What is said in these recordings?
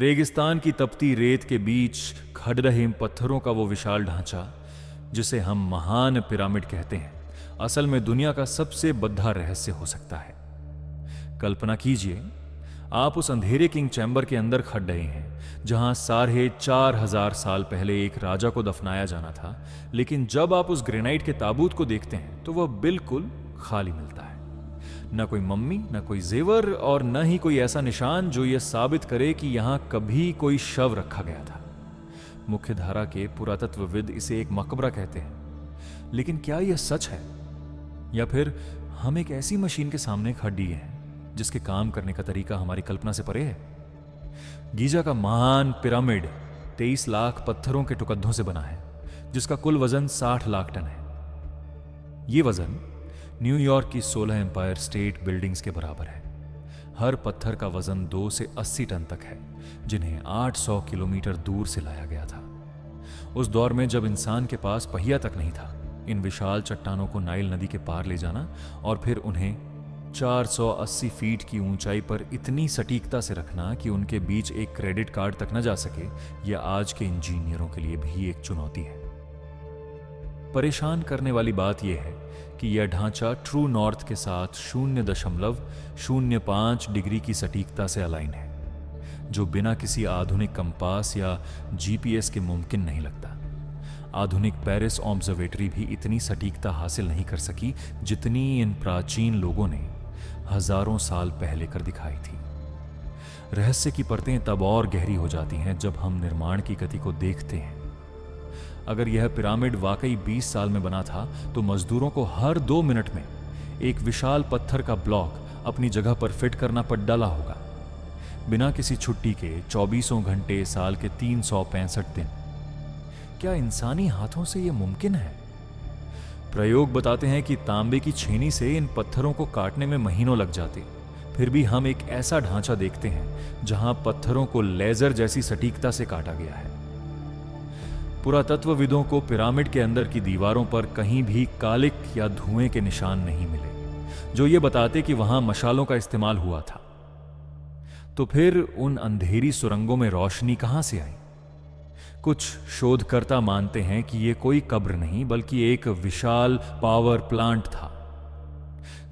रेगिस्तान की तपती रेत के बीच खड़ रहे इन पत्थरों का वो विशाल ढांचा, जिसे हम महान पिरामिड कहते हैं, असल में दुनिया का सबसे बद्धा रहस्य हो सकता है। कल्पना कीजिए, आप उस अंधेरे किंग चैम्बर के अंदर खड़ रहे हैं, जहां 4,500 साल पहले एक राजा को दफनाया जाना था, लेकिन जब आप उस ग्रेनाइट के ताबूत को देखते हैं तो वह बिल्कुल खाली मिलता है। न कोई मम्मी, न कोई जेवर और न ही कोई ऐसा निशान जो यह साबित करे कि यहां कभी कोई शव रखा गया था। मुख्य धारा के पुरातत्वविद इसे एक मकबरा कहते हैं, लेकिन क्या यह सच है, या फिर हम एक ऐसी मशीन के सामने खड़े हैं जिसके काम करने का तरीका हमारी कल्पना से परे है? गीजा का महान पिरामिड 23 लाख पत्थरों के टुकड़ों से बना है, जिसका कुल वजन 60 लाख टन है। यह वजन न्यूयॉर्क की 16 एम्पायर स्टेट बिल्डिंग्स के बराबर है। हर पत्थर का वजन 2 से 80 टन तक है, जिन्हें 800 किलोमीटर दूर से लाया गया था। उस दौर में जब इंसान के पास पहिया तक नहीं था, इन विशाल चट्टानों को नाइल नदी के पार ले जाना और फिर उन्हें 480 फीट की ऊंचाई पर इतनी सटीकता से रखना कि उनके बीच एक क्रेडिट कार्ड तक न जा सके, यह आज के इंजीनियरों के लिए भी एक चुनौती है। परेशान करने वाली बात यह है कि यह ढांचा ट्रू नॉर्थ के साथ 0.05 डिग्री की सटीकता से अलाइन है, जो बिना किसी आधुनिक कंपास या जीपीएस के मुमकिन नहीं लगता। आधुनिक पेरिस ऑब्जर्वेटरी भी इतनी सटीकता हासिल नहीं कर सकी जितनी इन प्राचीन लोगों ने हजारों साल पहले कर दिखाई थी। रहस्य की परतें तब और गहरी हो जाती हैं जब हम निर्माण की गति को देखते हैं। अगर यह पिरामिड वाकई 20 साल में बना था, तो मजदूरों को हर 2 मिनट में एक विशाल पत्थर का ब्लॉक अपनी जगह पर फिट करना पड़ डाला होगा, बिना किसी छुट्टी के 24 घंटे साल के 365 दिन। क्या इंसानी हाथों से यह मुमकिन है? प्रयोग बताते हैं कि तांबे की छेनी से इन पत्थरों को काटने में महीनों लग जाते। फिर भी हम एक ऐसा ढांचा देखते हैं जहां पत्थरों को लेजर जैसी सटीकता से काटा गया है। पुरातत्वविदों को पिरामिड के अंदर की दीवारों पर कहीं भी कालिक या धुएं के निशान नहीं मिले, जो ये बताते कि वहां मशालों का इस्तेमाल हुआ था। तो फिर उन अंधेरी सुरंगों में रोशनी कहां से आई? कुछ शोधकर्ता मानते हैं कि यह कोई कब्र नहीं, बल्कि एक विशाल पावर प्लांट था।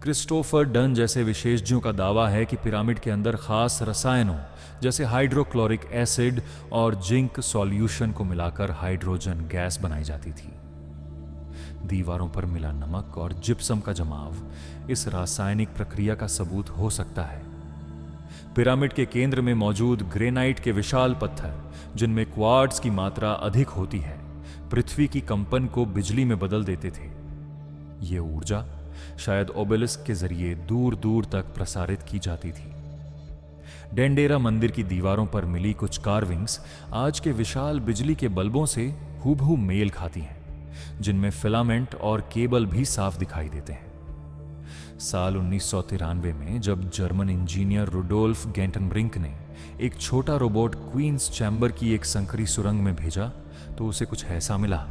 क्रिस्टोफर डन जैसे विशेषज्ञों का दावा है कि पिरामिड के अंदर खास रसायनों जैसे हाइड्रोक्लोरिक एसिड और जिंक सॉल्यूशन को मिलाकर हाइड्रोजन गैस बनाई जाती थी। दीवारों पर मिला नमक और जिप्सम का जमाव इस रासायनिक प्रक्रिया का सबूत हो सकता है। पिरामिड के केंद्र में मौजूद ग्रेनाइट के विशाल पत्थर, जिनमें क्वार्ट्ज की मात्रा अधिक होती है, पृथ्वी की कंपन को बिजली में बदल देते थे। यह ऊर्जा शायद ओबेलिस्क के जरिए दूर दूर तक प्रसारित की जाती थी। डेंडेरा मंदिर की दीवारों पर मिली कुछ कार्विंग्स आज के विशाल बिजली के बल्बों से हूबहू मेल खाती हैं, जिनमें फिलामेंट और केबल भी साफ दिखाई देते हैं। साल 1993 में जब जर्मन इंजीनियर रुडोल्फ गेंटनब्रिंक ने एक छोटा रोबोट क्वींस चैम्बर की एक संकरी सुरंग में भेजा, तो उसे कुछ ऐसा मिला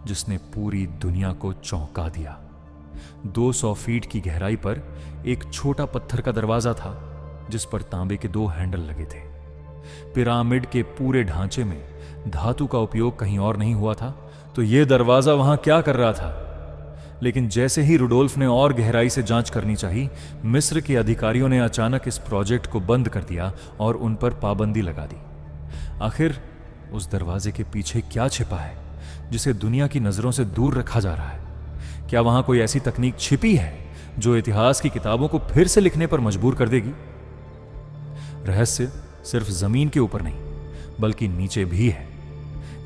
जिसने पूरी दुनिया को चौंका दिया। 200 फीट की गहराई पर एक छोटा पत्थर का दरवाजा था, जिस पर तांबे के 2 हैंडल लगे थे। पिरामिड के पूरे ढांचे में धातु का उपयोग कहीं और नहीं हुआ था, तो यह दरवाजा वहां क्या कर रहा था? लेकिन जैसे ही रुडोल्फ ने और गहराई से जांच करनी चाहिए, मिस्र के अधिकारियों ने अचानक इस प्रोजेक्ट को बंद कर दिया और उन पर पाबंदी लगा दी। आखिर उस दरवाजे के पीछे क्या छिपा है जिसे दुनिया की नजरों से दूर रखा जा रहा है? क्या वहां कोई ऐसी तकनीक छिपी है जो इतिहास की किताबों को फिर से लिखने पर मजबूर कर देगी? रहस्य सिर्फ जमीन के ऊपर नहीं, बल्कि नीचे भी है।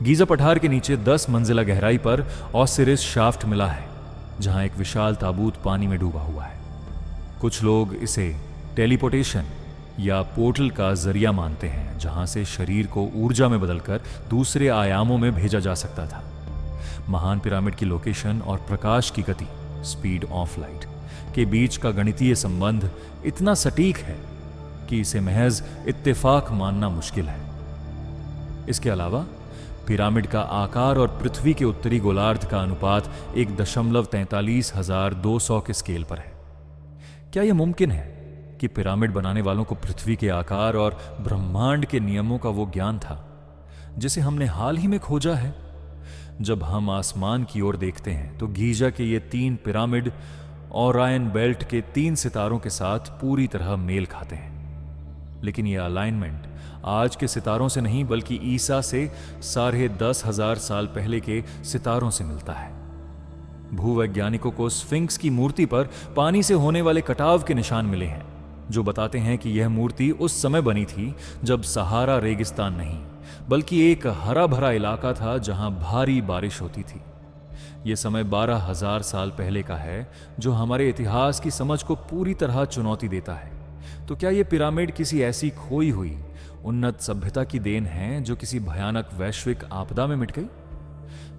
गीजा पठार के नीचे 10 मंजिला गहराई पर ऑसिरिस शाफ्ट मिला है, जहां एक विशाल ताबूत पानी में डूबा हुआ है। कुछ लोग इसे टेलीपोर्टेशन या पोर्टल का जरिया मानते हैं, जहां से शरीर को ऊर्जा में बदलकर दूसरे आयामों में भेजा जा सकता था। महान पिरामिड की लोकेशन और प्रकाश की गति, स्पीड ऑफ लाइट, के बीच का गणितीय संबंध इतना सटीक है कि इसे महज इत्तेफाक मानना मुश्किल है। इसके अलावा पिरामिड का आकार और पृथ्वी के उत्तरी गोलार्ध का अनुपात 1.43,200 के स्केल पर है। क्या यह मुमकिन है कि पिरामिड बनाने वालों को पृथ्वी के आकार और ब्रह्मांड के नियमों का वो ज्ञान था जिसे हमने हाल ही में खोजा है। जब हम आसमान की ओर देखते हैं तो गीजा के ये 3 पिरामिड ओरायन बेल्ट के 3 सितारों के साथ पूरी तरह मेल खाते हैं। लेकिन यह अलाइनमेंट आज के सितारों से नहीं बल्कि ईसा से 10,500 साल पहले के सितारों से मिलता है। भूवैज्ञानिकों को स्फिंक्स की मूर्ति पर पानी से होने वाले कटाव के निशान मिले हैं जो बताते हैं कि यह मूर्ति उस समय बनी थी जब सहारा रेगिस्तान नहीं बल्कि एक हरा भरा इलाका था जहां भारी बारिश होती थी। यह समय 12,000 साल पहले का है जो हमारे इतिहास की समझ को पूरी तरह चुनौती देता है। तो क्या यह पिरामिड किसी ऐसी खोई हुई उन्नत सभ्यता की देन है जो किसी भयानक वैश्विक आपदा में मिट गई?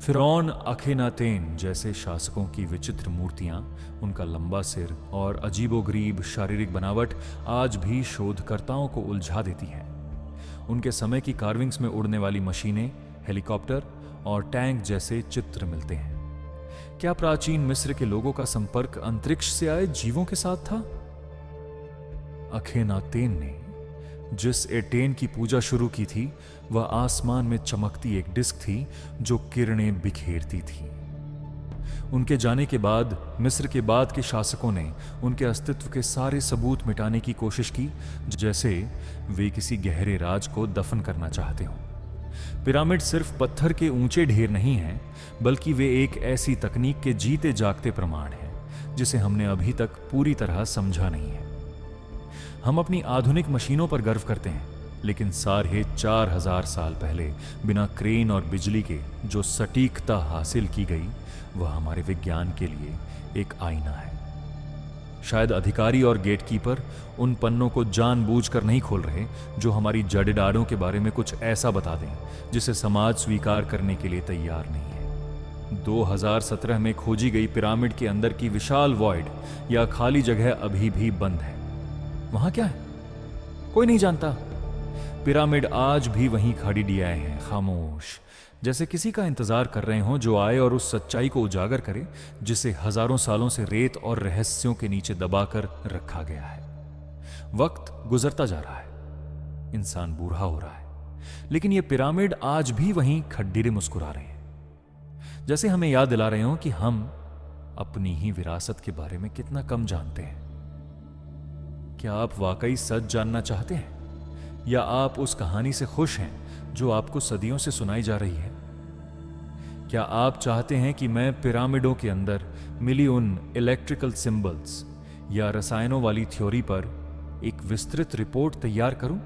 फिरौन अखेनातेन जैसे शासकों की विचित्र मूर्तियां, उनका लंबा सिर और अजीबोगरीब शारीरिक बनावट आज भी शोधकर्ताओं को उलझा देती हैं। उनके समय की कार्विंग्स में उड़ने वाली मशीनें, हेलीकॉप्टर और टैंक जैसे चित्र मिलते हैं। क्या प्राचीन मिस्र के लोगों का संपर्क अंतरिक्ष से आए जीवों के साथ था? अखेनातेन ने जिस एटेन की पूजा शुरू की थी वह आसमान में चमकती एक डिस्क थी जो किरणें बिखेरती थी। उनके जाने के बाद मिस्र के बाद के शासकों ने उनके अस्तित्व के सारे सबूत मिटाने की कोशिश की, जैसे वे किसी गहरे राज को दफन करना चाहते हों। पिरामिड सिर्फ पत्थर के ऊंचे ढेर नहीं हैं, बल्कि वे एक ऐसी तकनीक के जीते जागते प्रमाण हैं जिसे हमने अभी तक पूरी तरह समझा नहीं है। हम अपनी आधुनिक मशीनों पर गर्व करते हैं, लेकिन 4,500 साल पहले बिना क्रेन और बिजली के जो सटीकता हासिल की गई वह हमारे विज्ञान के लिए एक आईना है। शायद अधिकारी और गेटकीपर उन पन्नों को जानबूझकर नहीं खोल रहे जो हमारी जड़ेदारों के बारे में कुछ ऐसा बता दें जिसे समाज स्वीकार करने के लिए तैयार नहीं है। 2017 में खोजी गई पिरामिड के अंदर की विशाल वॉइड या खाली जगह अभी भी बंद है। वहां क्या है कोई नहीं जानता। पिरामिड आज भी वहीं खड़ी दिए हैं, खामोश, जैसे किसी का इंतजार कर रहे हों जो आए और उस सच्चाई को उजागर करे जिसे हजारों सालों से रेत और रहस्यों के नीचे दबाकर रखा गया है। वक्त गुजरता जा रहा है, इंसान बूढ़ा हो रहा है, लेकिन ये पिरामिड आज भी वहीं खड्डीरे मुस्कुरा रहे हैं, जैसे हमें याद दिला रहे हो कि हम अपनी ही विरासत के बारे में कितना कम जानते हैं। क्या आप वाकई सच जानना चाहते हैं या आप उस कहानी से खुश हैं जो आपको सदियों से सुनाई जा रही है? क्या आप चाहते हैं कि मैं पिरामिडों के अंदर मिली उन इलेक्ट्रिकल सिंबल्स या रसायनों वाली थ्योरी पर एक विस्तृत रिपोर्ट तैयार करूं?